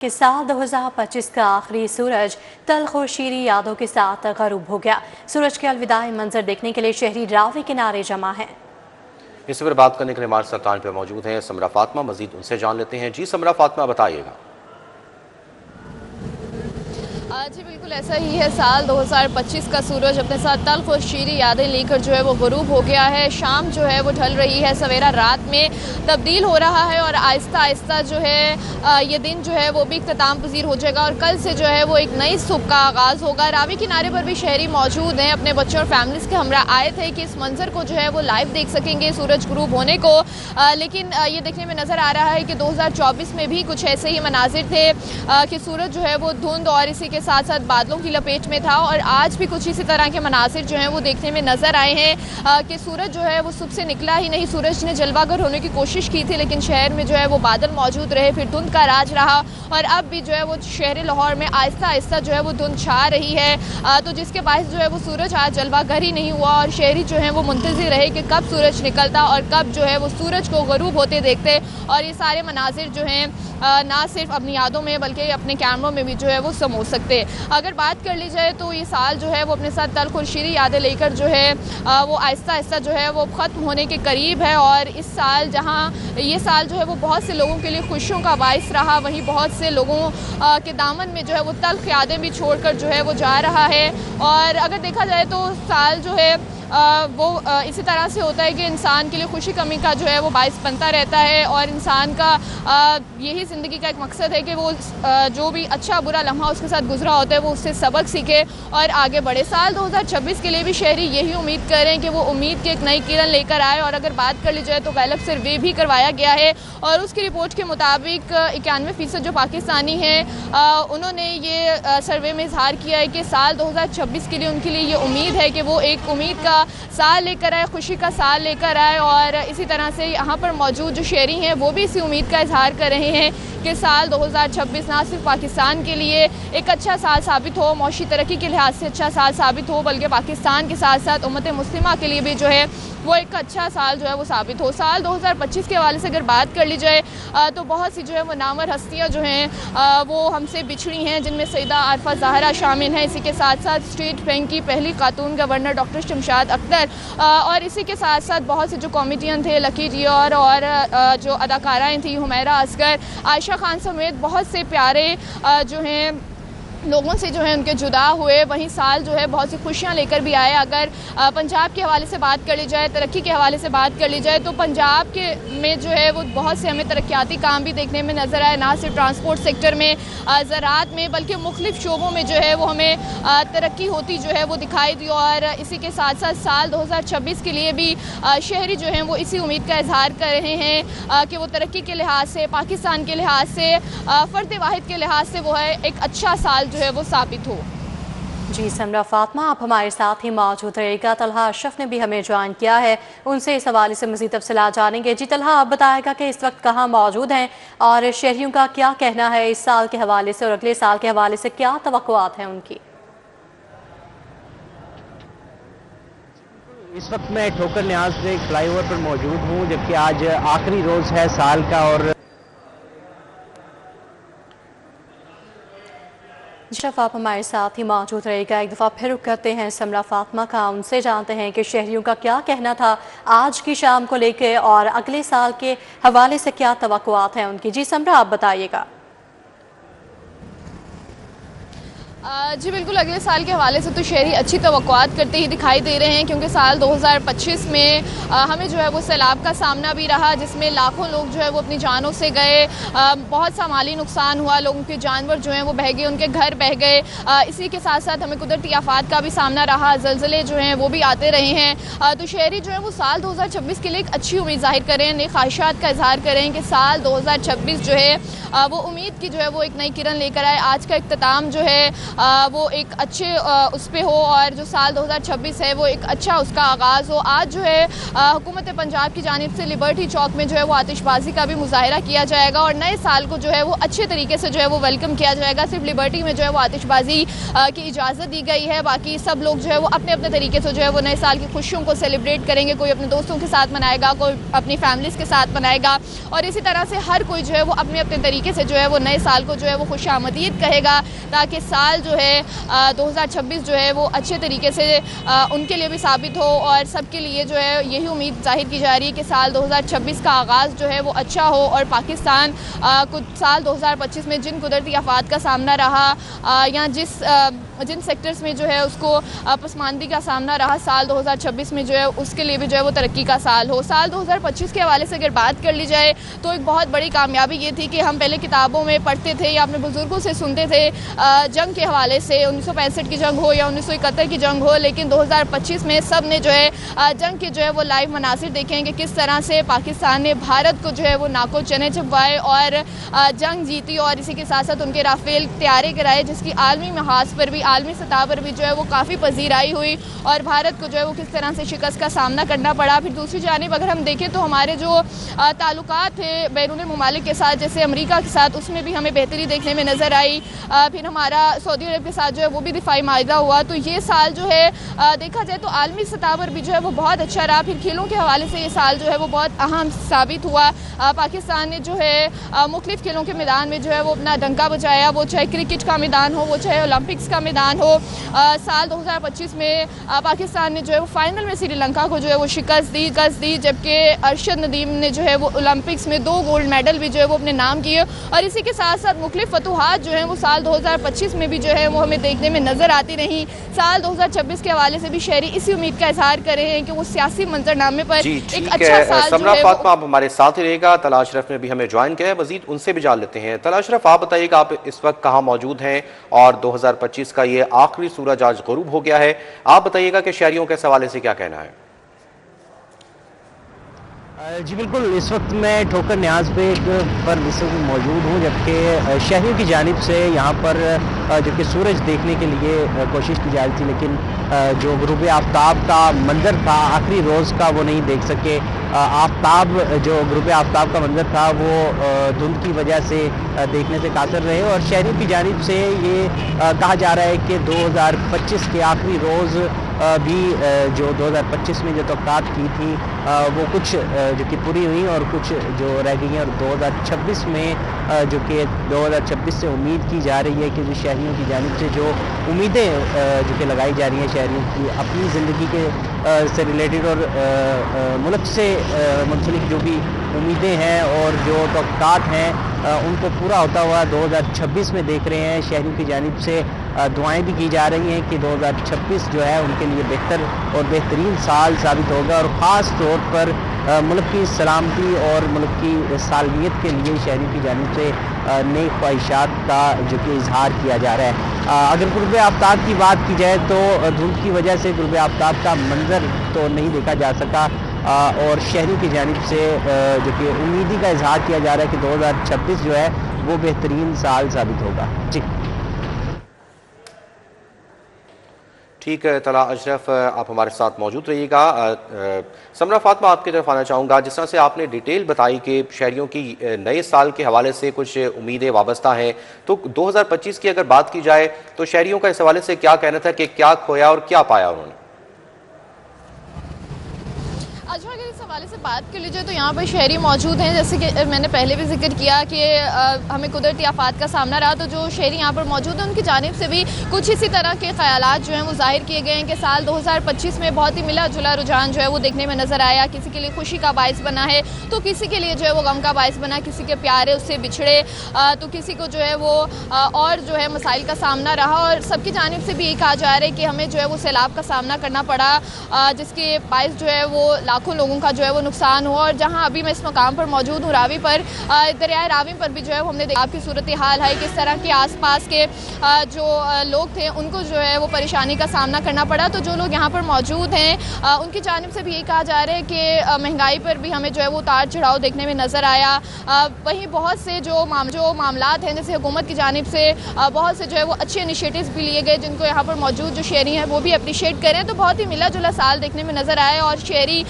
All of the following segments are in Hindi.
कि साल 2025 का आखिरी सूरज तल्ख और शीरी यादों के साथ गरूब हो गया। सूरज के अलविदाई मंजर देखने के लिए शहरी रावी किनारे जमा हैं। इस पर बात करने के लिए हमारे साथ लाइन पे मौजूद हैं समरा फातिमा। मजीद उनसे जान लेते हैं। जी समरा फातिमा, बताइएगा। जी बिल्कुल ऐसा ही है। साल 2025 का सूरज अपने साथ तल्ख और शीरी यादें लेकर जो है वो गुरूब हो गया है। शाम जो है वो ढल रही है, सवेरा रात में तब्दील हो रहा है और आहिस्ता आहिस्ता जो है ये दिन जो है वो भी इख्तिताम पजीर हो जाएगा और कल से जो है वो एक नई सुबह का आगाज़ होगा। रावी किनारे पर भी शहरी मौजूद हैं, अपने बच्चों और फैमिलीज़ के हमरा आए थे कि इस मंजर को जो है वो लाइव देख सकेंगे सूरज गुरूब होने को। लेकिन ये देखने में नज़र आ रहा है कि 2024 में भी कुछ ऐसे ही मनाजिर थे कि सूरज जो है वो धुंध और इसी के साथ साथ बादलों की लपेट में था और आज भी कुछ इसी तरह के मनासिर जो हैं वो देखने में नज़र आए हैं कि सूरज जो है वो सुबह से निकला ही नहीं। सूरज ने जलवागर होने की कोशिश की थी लेकिन शहर में जो है वो बादल मौजूद रहे, फिर धुंध का राज रहा और अब भी जो है वो शहर लाहौर में आहिस्ता आहिस्ता जो है वो धुंध छा रही है। तो जिसके बायस जो है वो सूरज आज जलवागर ही नहीं हुआ और शहरी जो है वो मुंतज़िर रहे कि कब सूरज निकलता और कब जो है वो सूरज को गरूब होते देखते। और ये सारे मनाजिर जो हैं ना सिर्फ अपनी यादों में बल्कि अपने कैमरों में भी जो है वो समो सकते। अगर बात कर ली जाए तो ये साल जो है वो अपने साथ तल्ख और शीरी यादें लेकर जो है वो आहिस्ता आहिस्ता जो है वो ख़त्म होने के करीब है। और इस साल जहाँ ये साल जो है वो बहुत से लोगों के लिए खुशियों का बाइस रहा, वहीं बहुत से लोगों के दामन में जो है वो तल्ख यादें भी छोड़कर जो है वो जा रहा है। और अगर देखा जाए तो साल जो है वो इसी तरह से होता है कि इंसान के लिए खुशी कमी का जो है वो बाइस बनता रहता है और इंसान का यही ज़िंदगी का एक मकसद है कि वो जो भी अच्छा बुरा लम्हा उसके साथ गुजरा होता है वो उससे सबक सीखे और आगे बढ़े। साल 2026 के लिए भी शहरी यही उम्मीद कर रहे हैं कि वो उम्मीद की एक नई किरण लेकर आए। और अगर बात कर ली जाए तो गैलप सर्वे भी करवाया गया है और उसकी रिपोर्ट के मुताबिक 91% जो पाकिस्तानी हैं उन्होंने ये सर्वे में इजहार किया है कि साल 2026 के लिए उनके लिए ये उम्मीद है कि वो एक उम्मीद का साल लेकर आए, खुशी का साल लेकर आए। और इसी तरह से यहाँ पर मौजूद जो शहरी हैं वो भी इसी उम्मीद का इजहार कर रहे हैं कि साल 2026 ना सिर्फ पाकिस्तान के लिए एक अच्छा साल साबित हो, मौशी तरक्की के लिहाज से अच्छा साल साबित हो, बल्कि पाकिस्तान के साथ साथ उम्मत मुस्लिमा के लिए भी जो है वो एक अच्छा साल जो है वो साबित हो। साल 2025 के हवाले से अगर बात कर ली जाए तो बहुत सी जो है वो नामवर हस्तियाँ जो हैं वो हमसे बिछड़ी हैं, जिनमें सईदा आरफा ज़हरा शामिल हैं। इसी के साथ साथ स्टेट बैंक की पहली खातून गवर्नर डॉक्टर शमशाद अख्तर और इसी के साथ साथ बहुत से जो कॉमेडियन थे, लकी डियोर और जो अदाकाराएँ थी हुमैरा असगर, आयशा खान समेत बहुत से प्यारे जो हैं लोगों से जो है उनके जुदा हुए। वहीं साल जो है बहुत सी खुशियां लेकर भी आए। अगर पंजाब के हवाले से बात कर ली जाए, तरक्की के हवाले से बात कर ली जाए तो पंजाब के में जो है वो बहुत से हमें तरक्याती काम भी देखने में नज़र आए, ना सिर्फ ट्रांसपोर्ट सेक्टर में, ज़राअत में, बल्कि मुख्तलिफ शोबों में जो है वो हमें तरक्की होती जो है वो दिखाई दी। और इसी के साथ साथ साल 2026 के लिए भी शहरी जो हैं वो इसी उम्मीद का इजहार कर रहे हैं कि वो तरक्की के लिहाज से, पाकिस्तान के लिहाज से, फ़र्द वाहिद के लिहाज से वो है एक अच्छा साल जो है वो साबित हो। जी समरा फातिमा, आप हमारे साथ ही मौजूद रहेगा। तलहा अशरफ ने भी हमें ज्वाइन किया है, उनसे इस हवाले से मज़ीद तफसीलात जानेंगे। जी तलहा, आप बताएगा कि इस वक्त कहाँ मौजूद हैं और शहरियों का क्या कहना है इस साल के हवाले से और अगले साल के हवाले से क्या तवक्कुआत हैं उनकी? इस वक्त मैं ठोकर न्याज से फ्लाईओवर पर मौजूद हूँ, जबकि आज आखिरी रोज़ है साल का। और अशरफ, आप हमारे साथ ही मौजूद रहेगा। एक दफ़ा फिर रुख करते हैं समरा फातिमा का, उनसे जानते हैं कि शहरियों का क्या कहना था आज की शाम को लेकर और अगले साल के हवाले से क्या तवक्कुआत हैं उनकी। जी समरा, आप बताइएगा। जी बिल्कुल, अगले साल के हवाले से तो शहरी अच्छी तवक्कुआत करते ही दिखाई दे रहे हैं क्योंकि साल 2025 में हमें जो है वो सैलाब का सामना भी रहा, जिसमें लाखों लोग जो है वो अपनी जानों से गए, बहुत सा माली नुकसान हुआ, लोगों के जानवर जो हैं वो बह गए, उनके घर बह गए। इसी के साथ साथ हमें कुदरती आफात का भी सामना रहा, ज़लज़ले जो हैं वो भी आते रहे हैं। तो शहरी जो है वो साल 2026 के लिए एक अच्छी उम्मीद जाहिर करें, नई ख्वाहिशात का इजहार करें कि साल 2026 जो है वो उम्मीद की जो है वो एक नई किरण लेकर आए। आज का इख्तिताम जो है वो एक अच्छे उस पर हो और जो साल 2026 है वो एक अच्छा उसका आगाज़ हो। आज जो है हुकूमत पंजाब की जानिब से लिबर्टी चौक में जो है वो आतिशबाजी का भी मुजाहरा किया जाएगा और नए साल को जो है वो अच्छे तरीके से जो है वो वेलकम किया जाएगा। सिर्फ लिबर्टी में जो है वो आतिशबाजी की इजाज़त दी गई है, बाकी सब लोग जो है वो अपने अपने तरीके से जो है वो नए साल की खुशियों को सेलिब्रेट करेंगे। कोई अपने दोस्तों के साथ मनाएगा, कोई अपनी फैमिलीज़ के साथ मनाएगा और इसी तरह से हर कोई जो है वो अपने अपने तरीके से जो है वो नए साल को जो है वो खुशामदीद कहेगा, ताकि साल जो है 2026 जो है वो अच्छे तरीके से उनके लिए भी साबित हो और सबके लिए जो है यही उम्मीद जाहिर की जा रही है कि साल 2026 का आगाज़ जो है वो अच्छा हो और पाकिस्तान कुछ साल 2025 में जिन कुदरती आफात का सामना रहा या जिन सेक्टर्स में जो है उसको पसमानदी का सामना रहा, साल 2026 में जो है उसके लिए भी जो है वो तरक्की का साल हो। साल 2025 के हवाले से अगर बात कर ली जाए तो एक बहुत बड़ी कामयाबी ये थी कि हम पहले किताबों में पढ़ते थे या अपने बुजुर्गों से सुनते थे जंग के हवाले से, 1965 की जंग हो या 1971 की जंग हो, लेकिन 2025 में सब ने जो है जंग के जो है वो लाइव मनासिर देखे हैं कि किस तरह से पाकिस्तान ने भारत को जो है वो नाको चने चबवाए और जंग जीती और इसी के साथ साथ उनके राफेल तैयारी कराए, जिसकी आलमी महाज पर भी, आलमी सतह पर भी जो है वो काफ़ी पजीराई हुई और भारत को जो है वो किस तरह से शिकस्त का सामना करना पड़ा। फिर दूसरी जानिब अगर हम देखें तो हमारे जो ताल्लुकात थे बैरून मुमालिक के साथ, जैसे अमेरिका के साथ, उसमें भी हमें बेहतरी देखने में नज़र आई। फिर हमारा सऊदी अरब के साथ जो है वो भी दिफाई माहिदा हुआ। तो ये साल जो है देखा जाए तो आलमी सतह पर भी जो है वो बहुत अच्छा रहा। फिर खेलों के हवाले से ये साल जो है वो बहुत अहम साबित हुआ। पाकिस्तान ने जो है मुख्तलिफ खेलों के मैदान में जो है वो अपना डंका बजाया, वो चाहे क्रिकेट का मैदान हो, वो चाहे ओलंपिक्स का मैदान हो। साल 2025 में पाकिस्तान ने जो है वो फाइनल में श्रीलंका को जो है वो शिकस्त दी, जबकि अरशद नदीम ने जो है वो ओलंपिक्स में 2 गोल्ड मेडल भी जो है वो अपने नाम किए और इसी के साथ साथ मुख्तलिफ फतूहात जो हैं वो साल 2025 में भी जो है वो हमें देखने में नज़र आती रही। साल 2026 के हवाले से भी शहरी इसी उम्मीद का इजहार कर रहे हैं कि वो सियासी मंजरनामे पर एक अच्छा साल समरा फातिमा आप हमारे साथ ही रहेगा। तला अशरफ ने भी हमें ज्वाइन किया है, मजीद उनसे भी जान लेते हैं। तला अशरफ, आप बताइएगा आप इस वक्त कहाँ मौजूद हैं और 2025 का ये आखिरी सूरज आज गुरूब हो गया है, आप बताइएगा कि शहरियों के हवाले से क्या कहना है? जी बिल्कुल, इस वक्त मैं ठोकर न्याज बेग पर इस वक्त मौजूद हूँ, जबकि शहरियों की जानिब से यहाँ पर जबकि सूरज देखने के लिए कोशिश की जा रही थी, लेकिन जो गुरूब आफ्ताब का मंजर था आखिरी रोज़ का वो नहीं देख सके। आफ्ताब जो गुरूब आफ्ताब का मंजर था वो धुंध की वजह से देखने से कासिर रहे और शहरियों की जानिब से ये कहा जा रहा है कि 2025 के आखिरी रोज़ भी जो 2025 में जो तौक़ात की थी वो कुछ जो कि पूरी हुई और कुछ जो रह गई हैं और 2026 में जो कि 2026 से उम्मीद की जा रही है कि जो शहरियों की जानिब से जो उम्मीदें जो कि लगाई जा रही हैं शहरियों की अपनी ज़िंदगी के से रिलेटेड और मुल्क से मुंसलिक जो भी उम्मीदें हैं और जो तौक़ात हैं उनको पूरा होता हुआ 2026 में देख रहे हैं। शहरियों की जानिब से दुआएं भी की जा रही हैं कि 2026 जो है उनके लिए बेहतर और बेहतरीन साल साबित होगा और ख़ास तौर पर मुल्क की सलामती और मुल्क की सालमियत के लिए शहरियों की जानिब से नई ख्वाहिशात का जो कि इजहार किया जा रहा है। अगर गुरूब आफ्ताब की बात की जाए तो धूप की वजह से गुरूब आफ्ताब का मंजर तो नहीं देखा जा सका और शहरियों की जानिब से जो कि उम्मीदी का इजहार किया जा रहा है कि 2026 जो है वो बेहतरीन साल साबित होगा। जी ठीक है तला अशरफ, आप हमारे साथ मौजूद रहिएगा। समरा फातिमा, आपकी तरफ आना चाहूँगा। जिस तरह से आपने डिटेल बताई कि शहरियों की नए साल के हवाले से कुछ उम्मीदें वाबस्ता हैं, तो 2025 की अगर बात की जाए तो शहरियों का इस हवाले से क्या कहना था कि क्या खोया और क्या पाया उन्होंने? अच्छा, अगर इस हवाले से बात कर लीजिए तो यहाँ पर शहरी मौजूद हैं, जैसे कि मैंने पहले भी जिक्र किया कि हमें कुदरती आफात का सामना रहा, तो जो शहरी यहाँ पर मौजूद हैं उनकी जानिब से भी कुछ इसी तरह के ख्यालात जो हैं वो जाहिर किए गए हैं कि साल 2025 में बहुत ही मिला जुला रुझान जो है वो देखने में नज़र आया। किसी के लिए खुशी का बायस बना है तो किसी के लिए जो है वो गम का बायस बना, किसी के प्यारे उससे बिछड़े तो किसी को जो है वो और जो है मसाइल का सामना रहा और सबकी जानिब से भी ये कहा जा रहा है कि हमें जो है वो सैलाब का सामना करना पड़ा, जिसके बायस जो है वो लाखों लोगों का जो है वो नुकसान हुआ। और जहाँ अभी मैं इस मकाम पर मौजूद हूँ रावी पर, दरियाए रावी पर भी जो है हमने देखा आपकी सूरत हाल है किस तरह के आसपास के जो लोग थे उनको जो है वो परेशानी का सामना करना पड़ा। तो जो लोग यहाँ पर मौजूद हैं उनकी जानिब से भी यही कहा जा रहा है कि महंगाई पर भी हमें जो है वो उतार चढ़ाव देखने में नज़र आया। वहीं बहुत से जो मामलात हैं जैसे हुकूमत की जानिब से बहुत से जो है वो अच्छे इनिशिएटिव्स भी लिए गए जिनको यहाँ पर मौजूद जो शहरी हैं वो भी अप्रिशिएट करें। तो बहुत ही मिला जुला साल देखने में नज़र आया और शहरी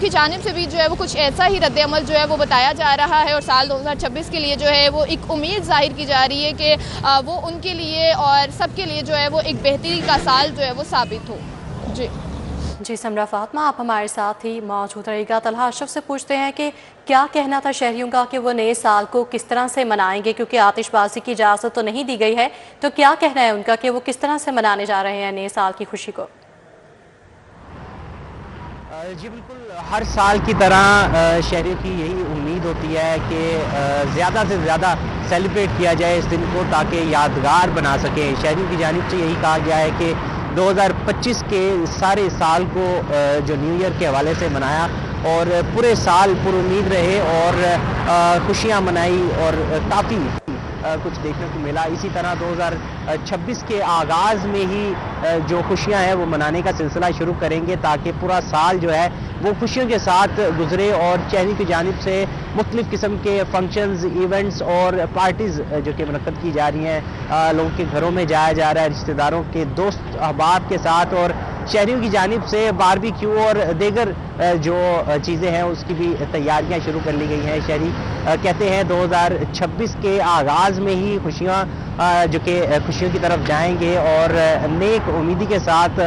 की जानिब से भी जो है वो कुछ ऐसा ही रद्द-ए-अमल जो है वो बताया जा रहा है। और साल 2026 के लिए जो है वो एक उम्मीद जाहिर की जा रही है कि वो उनके लिए और सबके लिए जो है वो एक बेहतरी का साल जो है वो साबित हो। जी समरा फातमा, आप हमारे साथ ही मौजूद रहेगा। तलहा अशरफ से पूछते हैं कि क्या कहना था शहरियों का कि वो नए साल को किस तरह से मनाएंगे, क्योंकि आतिशबाजी की इजाज़त तो नहीं दी गई है, तो क्या कहना है उनका कि वो किस तरह से मनाने जा रहे हैं नए साल की खुशी को? जी बिल्कुल, हर साल की तरह शहरियों की यही उम्मीद होती है कि ज़्यादा से ज़्यादा सेलिब्रेट किया जाए इस दिन को ताकि यादगार बना सकें। शहरियों की जानिब से यही कहा गया है कि 2025 के सारे साल को जो न्यू ईयर के हवाले से मनाया और पूरे साल पुरुम्मीद रहे और खुशियाँ मनाई और काफ़ी कुछ देखने को मिला। इसी तरह 2026 के आगाज़ में ही जो खुशियां हैं वो मनाने का सिलसिला शुरू करेंगे ताकि पूरा साल जो है वो खुशियों के साथ गुजरे। और शहरी की जानिब से मुख्तलिफ़ किस्म के फंक्शंस, इवेंट्स और पार्टीज़ जो कि मुनक्कद की जा रही हैं, लोगों के घरों में जाया जा रहा है, रिश्तेदारों के दोस्त अहबाब के साथ। और शहरियों की जानिब से बारबेक्यू और दीगर जो चीज़ें हैं उसकी भी तैयारियां शुरू कर ली गई हैं। शहरी कहते हैं 2026 के आगाज़ में ही खुशियां जो कि खुशियों की तरफ जाएंगे और नेक उम्मीदी के साथ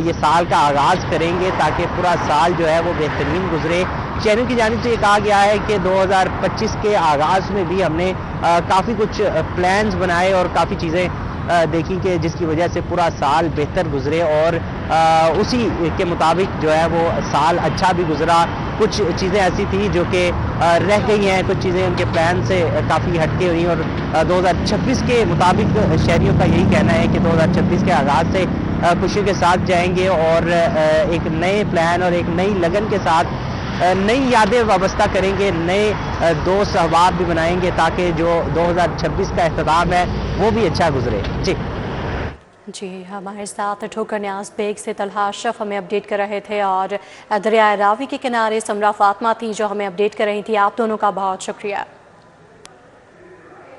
ये साल का आगाज़ करेंगे ताकि पूरा साल जो है वो बेहतरीन गुजरे। शहरियों की जानिब से ये कहा गया है कि 2025 के आगाज़ में भी हमने काफ़ी कुछ प्लान्स बनाए और काफ़ी चीज़ें देखी कि जिसकी वजह से पूरा साल बेहतर गुजरे और उसी के मुताबिक जो है वो साल अच्छा भी गुजरा। कुछ चीज़ें ऐसी थी जो कि रह गई हैं, कुछ चीज़ें उनके प्लान से काफ़ी हटके हुई और 2026 के मुताबिक शहरियों का यही कहना है कि 2026 के आगाज़ से खुशियों के साथ जाएंगे और एक नए प्लान और एक नई लगन के साथ नई यादें वाबस्ता करेंगे, नए दोस्त अहबाब भी बनाएंगे ताकि जो 2026 का इख्तिताम है वो भी अच्छा गुजरे। जी हमारे साथ ठोकर न्याज बेग से तलहा अशरफ हमें अपडेट कर रहे थे और दरियाए रावी के किनारे समरा फातमा थी जो हमें अपडेट कर रही थी। आप दोनों का बहुत शुक्रिया।